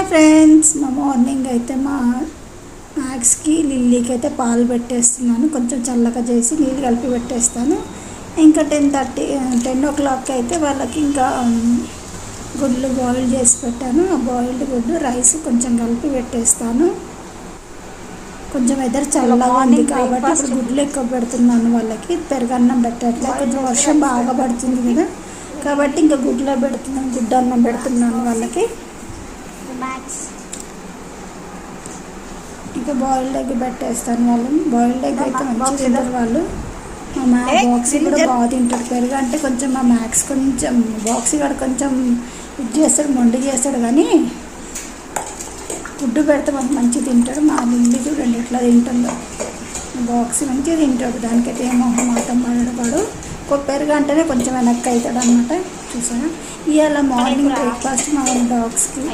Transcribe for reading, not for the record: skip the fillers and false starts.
Hi friends, మా morning అయితే మా మ్యాక్స్కి లిల్లీకి అయితే పాలు పెట్టేస్తున్నాను. కొంచెం చల్లగా చేసి నీళ్ళు కలిపి పెట్టేస్తాను. ఇంకా 10:30 అయితే వాళ్ళకి ఇంకా గుడ్లు బాయిల్ చేసి పెట్టాను. ఆ బాయిల్డ్ గుడ్డు రైస్ కొంచెం కలిపి పెట్టేస్తాను. కొంచెం వెదర్ చల్లగా ఉంది కాబట్టి ఇప్పుడు గుడ్లు ఎక్కువ పెడుతున్నాను వాళ్ళకి. పెరుగన్నం పెట్టట్లేదు, కొంచెం వర్షం బాగా పడుతుంది కదా కాబట్టి ఇంకా గుడ్లో పెడుతున్నాను, గుడ్డు అన్నం పెడుతున్నాను వాళ్ళకి. ఇంకా బాయిల్డ్ ఎగ్ పెట్టేస్తాను. వాళ్ళు బాయిల్డ్ ఎగ్ అయితే మంచిగా తింటారు వాళ్ళు. మా బాక్స్ కూడా బాగా తింటాడు. పెరుగు అంటే కొంచెం మా మ్యాక్స్ కొంచెం బాక్స్ కూడా కొంచెం ఇది చేస్తాడు, మొండి చేస్తాడు, కానీ గుడ్డు పెడితే మాకు మంచిగా తింటాడు. మా లిల్లీ చూడండి ఎట్లా తింటుందో. బాక్స్ మంచిగా తింటాడు, దానికైతే ఏమో మాటం పడడు. పెరుగు అంటేనే కొంచెం వెనక్కి అవుతాడు అన్నమాట. చూసారా, ఇవాళ మార్నింగ్ బ్రేక్ఫాస్ట్ మా డాగ్స్కి